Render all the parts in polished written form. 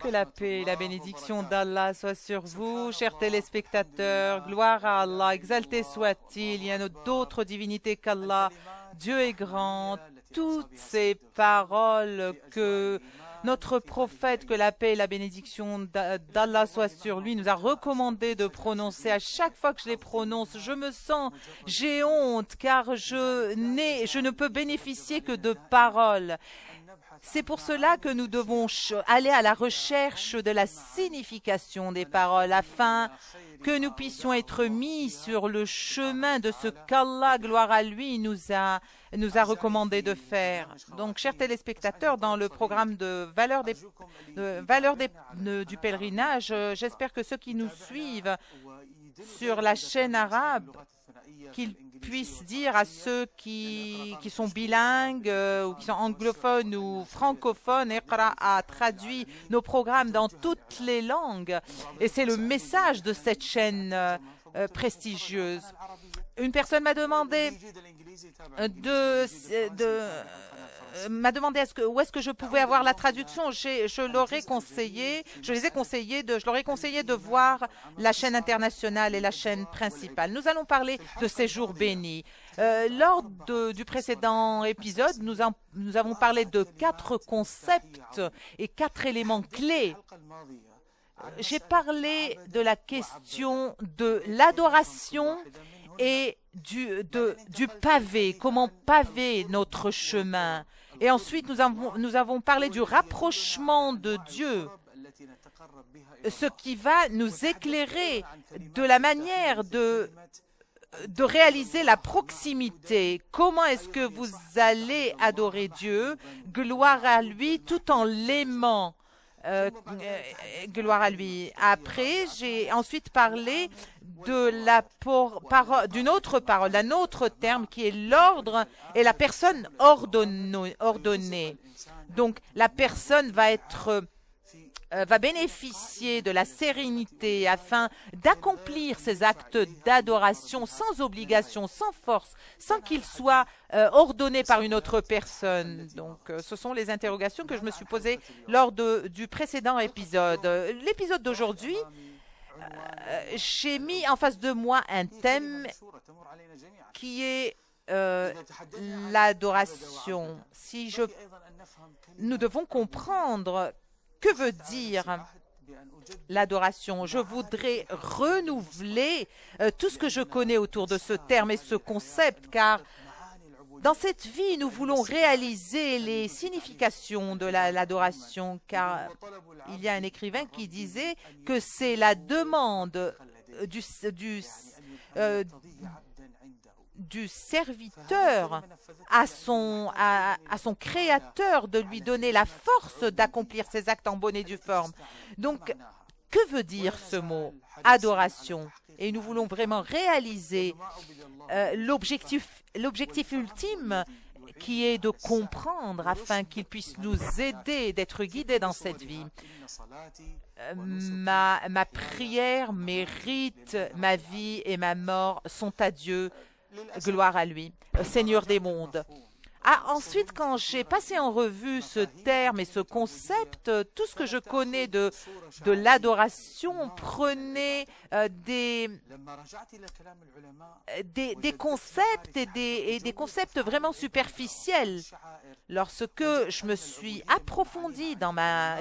Que la paix et la bénédiction d'Allah soient sur vous, chers téléspectateurs. Gloire à Allah, exalté soit-il. Il y a d'autres divinités qu'Allah. Dieu est grand. Toutes ces paroles que notre prophète, que la paix et la bénédiction d'Allah soient sur lui, nous a recommandé de prononcer. À chaque fois que je les prononce, je me sens, j'ai honte, car je ne peux bénéficier que de paroles. C'est pour cela que nous devons aller à la recherche de la signification des paroles afin que nous puissions être mis sur le chemin de ce qu'Allah, gloire à lui, nous a recommandé de faire. Donc, chers téléspectateurs, dans le programme de valeur du pèlerinage, j'espère que ceux qui nous suivent sur la chaîne arabe, qu'ils puissent dire à ceux qui sont bilingues ou qui sont anglophones ou francophones, Iqra a traduit nos programmes dans toutes les langues et c'est le message de cette chaîne prestigieuse. Une personne m'a demandé où est-ce que je pouvais avoir la traduction. Je leur ai conseillé de voir la chaîne internationale et la chaîne principale. Nous allons parler de ces jours bénis. Lors du précédent épisode, nous avons parlé de 4 concepts et 4 éléments clés. J'ai parlé de la question de l'adoration et du pavé, comment paver notre chemin. Et ensuite, nous avons parlé du rapprochement de Dieu, ce qui va nous éclairer de la manière de réaliser la proximité. Comment est-ce que vous allez adorer Dieu, gloire à lui, tout en l'aimant. Gloire à lui. Après, j'ai ensuite parlé d'une autre parole, d'un autre terme qui est l'ordre et la personne ordonnée. Donc, la personne va bénéficier de la sérénité afin d'accomplir ses actes d'adoration sans obligation, sans force, sans qu'il soit ordonné par une autre personne. Donc, ce sont les interrogations que je me suis posées lors du précédent épisode. L'épisode d'aujourd'hui, j'ai mis en face de moi un thème qui est l'adoration. Nous devons comprendre que veut dire l'adoration. Je voudrais renouveler tout ce que je connais autour de ce terme et ce concept, car dans cette vie, nous voulons réaliser les significations de l'adoration, car il y a un écrivain qui disait que c'est la demande du serviteur à son créateur de lui donner la force d'accomplir ses actes en bonne et due forme. Donc, que veut dire ce mot adoration? Et nous voulons vraiment réaliser l'objectif ultime qui est de comprendre afin qu'il puisse nous aider d'être guidés dans cette vie. Ma prière, mes rites, ma vie et ma mort sont à Dieu. Gloire à lui, Seigneur des mondes. Ensuite, quand j'ai passé en revue ce terme et ce concept, tout ce que je connais de l'adoration prenait des concepts et des concepts vraiment superficiels. Lorsque je me suis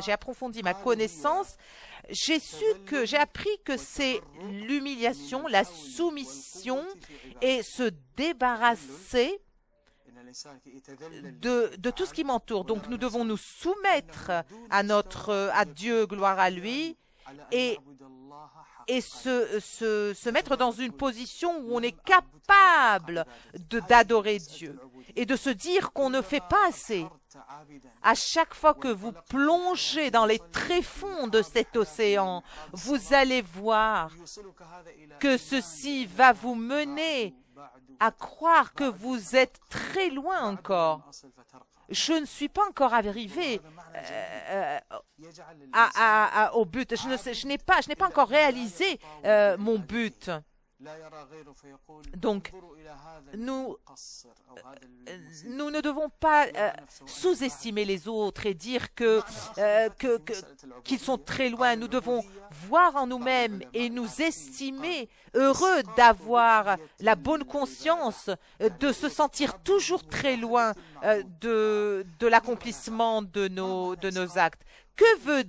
j'ai approfondi ma connaissance, j'ai appris que c'est l'humiliation, la soumission et se débarrasser de tout ce qui m'entoure. Donc nous devons nous soumettre à Dieu, gloire à lui, et se mettre dans une position où on est capable d'adorer Dieu et de se dire qu'on ne fait pas assez. À chaque fois que vous plongez dans les tréfonds de cet océan, vous allez voir que ceci va vous mener à croire que vous êtes très loin encore. Je ne suis pas encore arrivé au but. Je n'ai pas encore réalisé mon but. Donc, nous ne devons pas sous-estimer les autres et dire qu'ils sont très loin. Nous devons voir en nous-mêmes et nous estimer heureux d'avoir la bonne conscience, de se sentir toujours très loin de l'accomplissement de nos actes. Que veut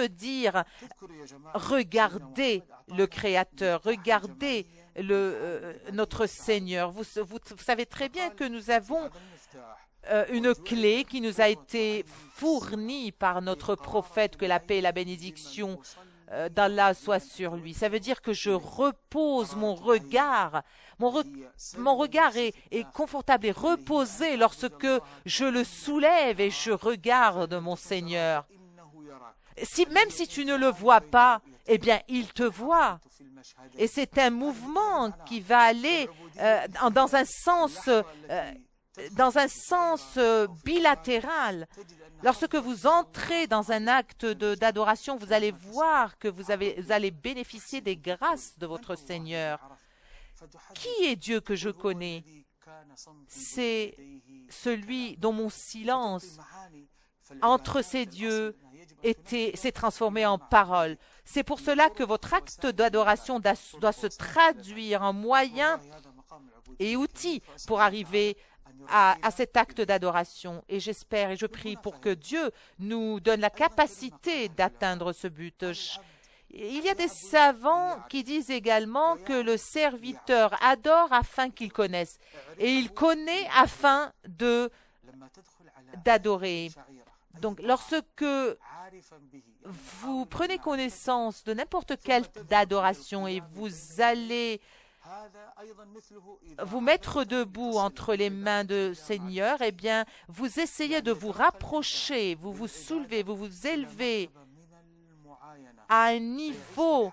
dire regarder le Créateur, regarder notre Seigneur? Vous savez très bien que nous avons une clé qui nous a été fournie par notre prophète, que la paix et la bénédiction d'Allah soit sur lui. Ça veut dire que je repose mon regard. Mon regard est confortable et reposé lorsque je le soulève et je regarde mon Seigneur. Même si tu ne le vois pas, eh bien, il te voit. Et c'est un mouvement qui va aller dans un sens bilatéral. Lorsque vous entrez dans un acte d'adoration, vous allez voir que vous allez bénéficier des grâces de votre Seigneur. Qui est Dieu que je connais? C'est celui dont mon silence entre ces dieux s'est transformé en parole. C'est pour cela que votre acte d'adoration doit se traduire en moyen et outil pour arriver à cet acte d'adoration. Et j'espère et je prie pour que Dieu nous donne la capacité d'atteindre ce but. Il y a des savants qui disent également que le serviteur adore afin qu'il connaisse et il connaît afin d'adorer. Donc, lorsque vous prenez connaissance de n'importe quelle d'adoration et vous allez vous mettre debout entre les mains de Seigneur, eh bien, vous essayez de vous rapprocher, vous vous soulevez, vous vous élevez à un niveau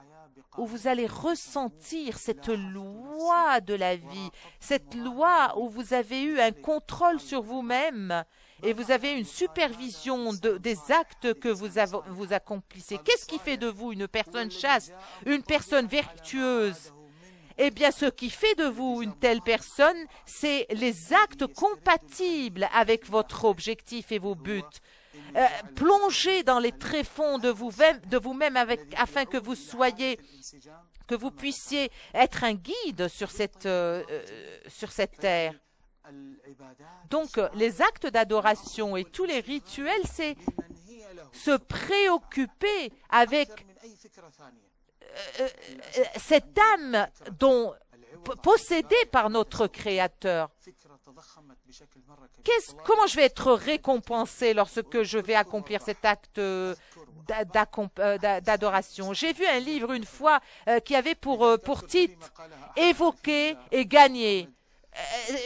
où vous allez ressentir cette loi de la vie, cette loi où vous avez eu un contrôle sur vous-même et vous avez une supervision des actes que vous accomplissez. Qu'est-ce qui fait de vous une personne chaste, une personne vertueuse? Eh bien, ce qui fait de vous une telle personne, c'est les actes compatibles avec votre objectif et vos buts. Plongez dans les tréfonds de vous-même afin que vous puissiez être un guide sur cette terre. Donc, les actes d'adoration et tous les rituels, c'est se préoccuper avec cette âme possédée par notre Créateur. Comment je vais être récompensé lorsque je vais accomplir cet acte d'adoration? J'ai vu un livre une fois qui avait pour titre « Évoquer et gagner ».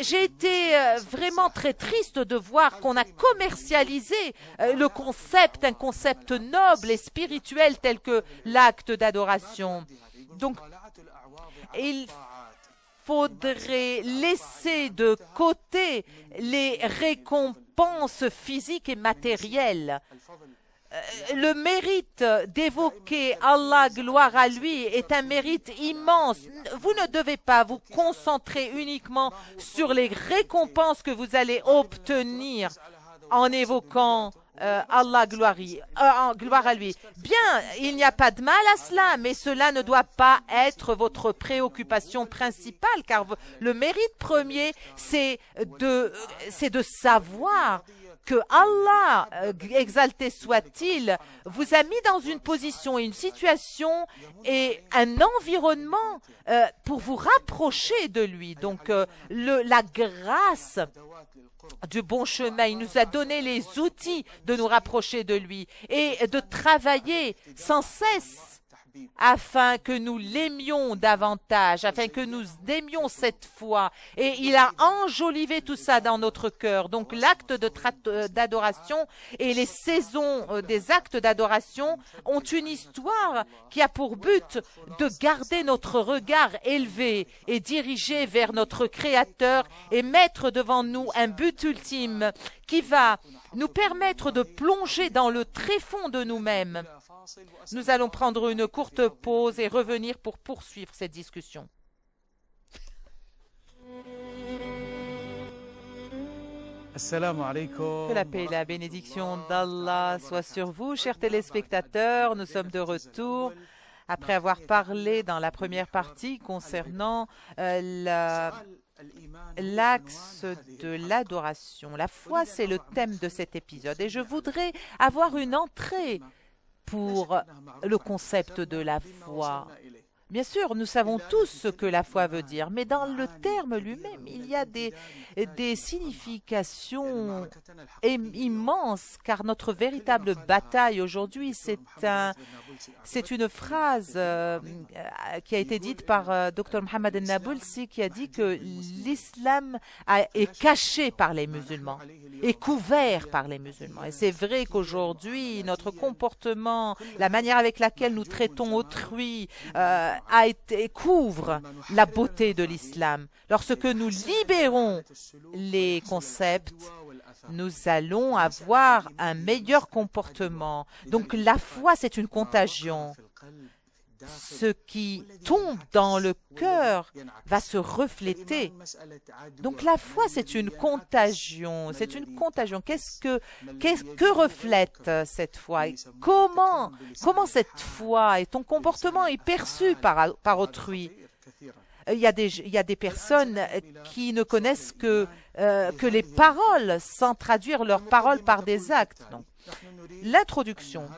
J'ai été vraiment très triste de voir qu'on a commercialisé le concept, un concept noble et spirituel tel que l'acte d'adoration. Donc, il faudrait laisser de côté les récompenses physiques et matérielles. Le mérite d'évoquer Allah, gloire à lui, est un mérite immense. Vous ne devez pas vous concentrer uniquement sur les récompenses que vous allez obtenir en évoquant Allah, gloire à lui. Bien, il n'y a pas de mal à cela, mais cela ne doit pas être votre préoccupation principale, car le mérite premier, c'est de savoir que Allah, exalté soit-il, vous a mis dans une position et une situation et un environnement pour vous rapprocher de lui. Donc, la grâce du bon chemin, il nous a donné les outils de nous rapprocher de lui et de travailler sans cesse afin que nous l'aimions davantage, afin que nous aimions cette foi. Et il a enjolivé tout ça dans notre cœur. Donc l'acte d'adoration et les saisons des actes d'adoration ont une histoire qui a pour but de garder notre regard élevé et dirigé vers notre Créateur et mettre devant nous un but ultime qui va nous permettre de plonger dans le tréfonds de nous-mêmes Nous allons prendre une courte pause et revenir pour poursuivre cette discussion. Que la paix et la bénédiction d'Allah soient sur vous, chers téléspectateurs. Nous sommes de retour après avoir parlé dans la première partie concernant l'axe de l'adoration. La foi, c'est le thème de cet épisode et je voudrais avoir une entrée pour le concept de la foi. Bien sûr, nous savons tous ce que la foi veut dire, mais dans le terme lui-même, il y a des significations immenses, car notre véritable bataille aujourd'hui, c'est une phrase qui a été dite par Dr Mohammed el-Nabulsi, qui a dit que l'islam est caché par les musulmans, est couvert par les musulmans. Et c'est vrai qu'aujourd'hui, notre comportement, la manière avec laquelle nous traitons autrui, couvre la beauté de l'islam. Lorsque nous libérons les concepts, nous allons avoir un meilleur comportement. Donc la foi, c'est une contagion. Ce qui tombe dans le cœur va se refléter. Donc la foi, c'est une contagion. C'est une contagion. Que reflète cette foi? Comment cette foi et ton comportement est perçu par autrui? Il y a des personnes qui ne connaissent que les paroles sans traduire leurs paroles par des actes. L'introduction.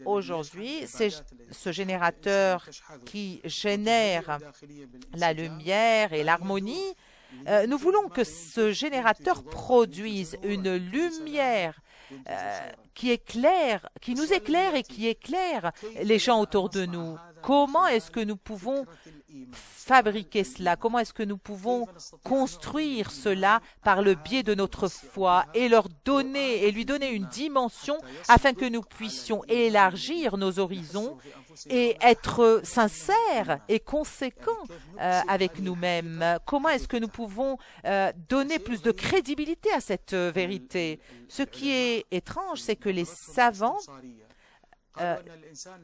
Aujourd'hui, c'est ce générateur qui génère la lumière et l'harmonie. Nous voulons que ce générateur produise une lumière qui nous éclaire et qui éclaire les gens autour de nous. Comment est-ce que nous pouvons fabriquer cela? Comment est-ce que nous pouvons construire cela par le biais de notre foi et lui donner une dimension afin que nous puissions élargir nos horizons et être sincères et conséquents avec nous-mêmes? Comment est-ce que nous pouvons donner plus de crédibilité à cette vérité? Ce qui est étrange, c'est que les savants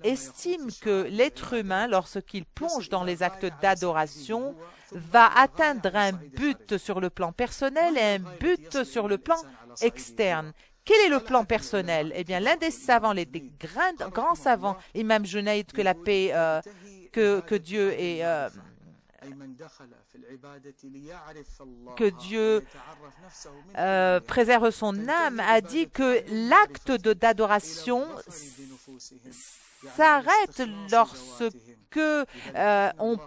estime que l'être humain, lorsqu'il plonge dans les actes d'adoration, va atteindre un but sur le plan personnel et un but sur le plan externe. Quel est le plan personnel? Eh bien, l'un des savants, des grands savants, Imam Junayd, que la paix, que Dieu est... que Dieu préserve son âme, a dit que l'acte d'adoration s'arrête lorsque on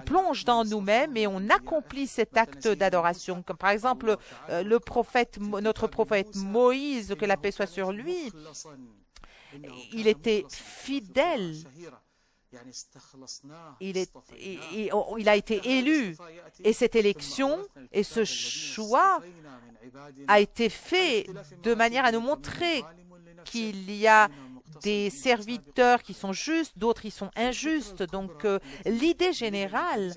plonge dans nous-mêmes et on accomplit cet acte d'adoration. Comme par exemple notre prophète Moïse, que la paix soit sur lui, il était fidèle. Il a été élu et cette élection et ce choix a été fait de manière à nous montrer qu'il y a des serviteurs qui sont justes, d'autres qui sont injustes. Donc l'idée générale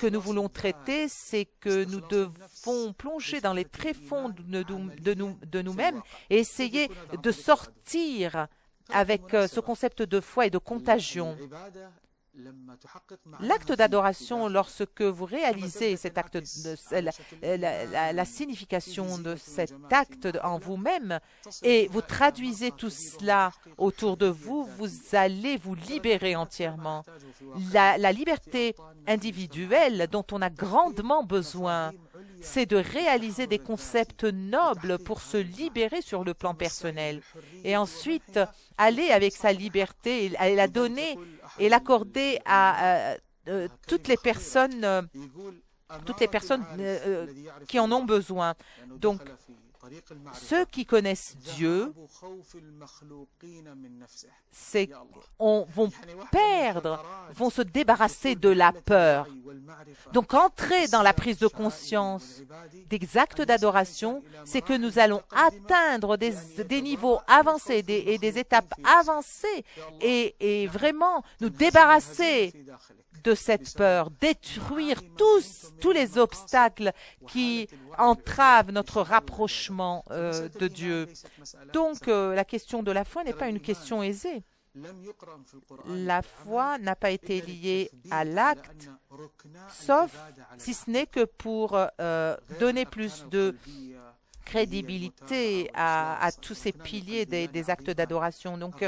que nous voulons traiter, c'est que nous devons plonger dans les tréfonds de nous-mêmes et essayer de sortir avec ce concept de foi et de contagion. L'acte d'adoration, lorsque vous réalisez cet acte, la signification de cet acte en vous-même et vous traduisez tout cela autour de vous, vous allez vous libérer entièrement. La liberté individuelle dont on a grandement besoin, c'est de réaliser des concepts nobles pour se libérer sur le plan personnel et ensuite aller avec sa liberté et la donner et l'accorder à toutes les personnes qui en ont besoin. Donc, ceux qui connaissent Dieu vont se débarrasser de la peur. Donc, entrer dans la prise de conscience des actes d'adoration, c'est que nous allons atteindre des niveaux avancés et des étapes avancées et vraiment nous débarrasser de cette peur, détruire tous les obstacles qui entravent notre rapprochement jugement de Dieu. Donc, la question de la foi n'est pas une question aisée. La foi n'a pas été liée à l'acte, sauf si ce n'est que pour donner plus de crédibilité à tous ces piliers des actes d'adoration. Donc,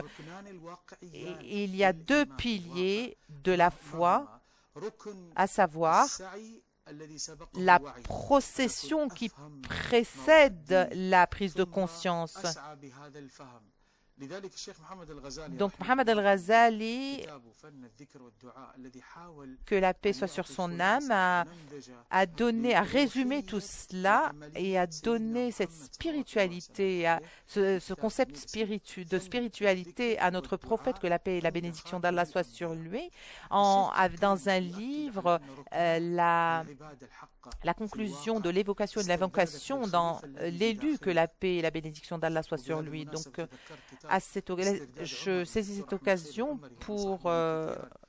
il y a deux piliers de la foi, à savoir la procession qui précède la prise de conscience. Donc, Mohammed al-Ghazali, que la paix soit sur son âme, a résumé tout cela et a donné cette spiritualité, ce concept de spiritualité à notre prophète, que la paix et la bénédiction d'Allah soient sur lui, dans un livre, la conclusion de l'évocation et de l'invocation dans l'élu, que la paix et la bénédiction d'Allah soient sur lui. Donc, je saisis cette occasion pour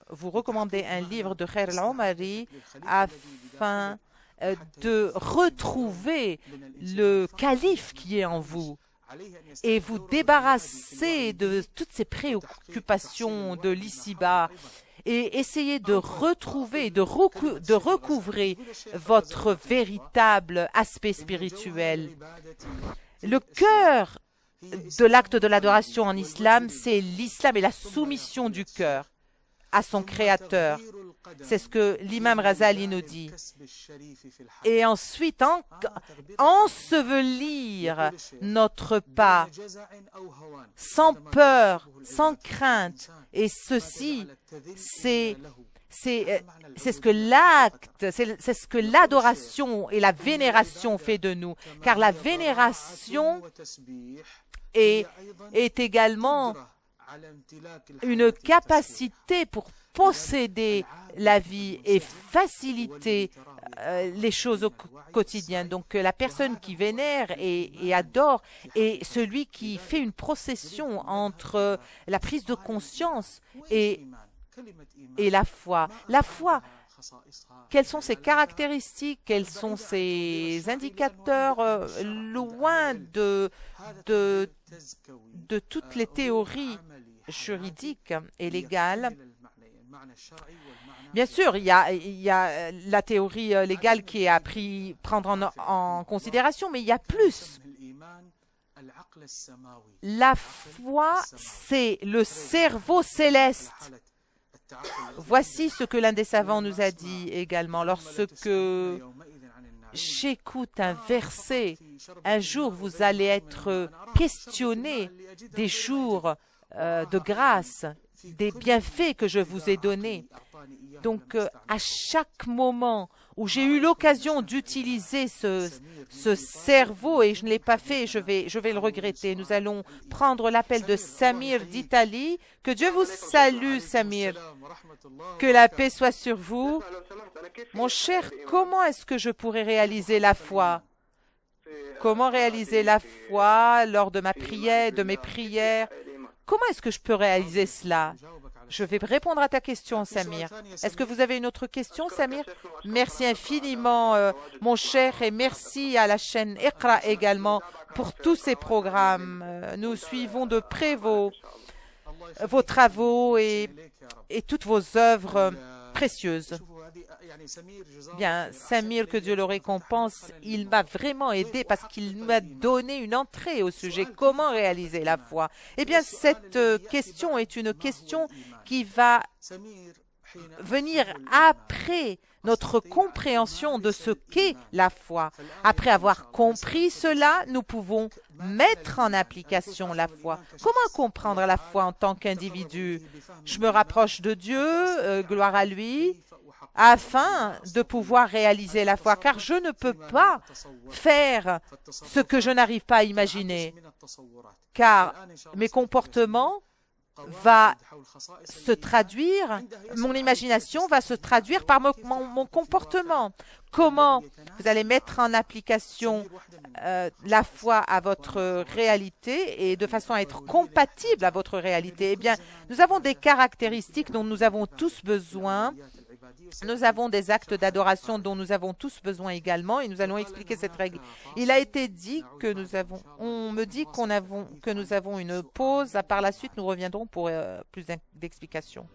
vous recommander un livre de Khair al-Omari afin de retrouver le calife qui est en vous et vous débarrasser de toutes ces préoccupations de l'ici-bas et essayer de retrouver, de recouvrer votre véritable aspect spirituel. Le cœur de l'acte de l'adoration en islam, c'est l'islam et la soumission du cœur à son créateur. C'est ce que l'imam Ghazali nous dit. Et ensuite, ensevelir notre pas sans peur, sans crainte. Et ceci, c'est ce que l'acte, c'est ce que l'adoration et la vénération fait de nous. Car la vénération est également une capacité pour posséder la vie et faciliter les choses au quotidien. Donc la personne qui vénère et adore est celui qui fait une procession entre la prise de conscience et la foi. La foi, quelles sont ses caractéristiques, quels sont ses indicateurs, loin de toutes les théories juridiques et légales. Bien sûr, il y a la théorie légale qui est à prendre en considération, mais il y a plus. La foi, c'est le cerveau céleste. Voici ce que l'un des savants nous a dit également. Lorsque j'écoute un verset, un jour vous allez être questionné des jours de grâce, des bienfaits que je vous ai donnés. Donc, à chaque moment où j'ai eu l'occasion d'utiliser ce cerveau et je ne l'ai pas fait, je vais le regretter. Nous allons prendre l'appel de Samir d'Italie. Que Dieu vous salue, Samir. Que la paix soit sur vous. Mon cher, comment est-ce que je pourrais réaliser la foi? Comment réaliser la foi lors de mes prières? Comment est-ce que je peux réaliser cela? Je vais répondre à ta question, Samir. Est-ce que vous avez une autre question, Samir? Merci infiniment, mon cher, et merci à la chaîne Iqra également pour tous ces programmes. Nous suivons de près vos travaux et toutes vos œuvres précieuses. Bien, Samir, que Dieu le récompense, il m'a vraiment aidé parce qu'il m'a donné une entrée au sujet. Comment réaliser la foi? Eh bien, cette question est une question qui va venir après notre compréhension de ce qu'est la foi. Après avoir compris cela, nous pouvons mettre en application la foi. Comment comprendre la foi en tant qu'individu? Je me rapproche de Dieu, gloire à lui, afin de pouvoir réaliser la foi, car je ne peux pas faire ce que je n'arrive pas à imaginer, car mes comportements va se traduire, mon imagination va se traduire par mon comportement. Comment vous allez mettre en application la foi à votre réalité et de façon à être compatible à votre réalité? Eh bien, nous avons des caractéristiques dont nous avons tous besoin Nous avons des actes d'adoration dont nous avons tous besoin également et nous allons expliquer cette règle. Il a été dit que on me dit que nous avons une pause. Par la suite, nous reviendrons pour plus d'explications.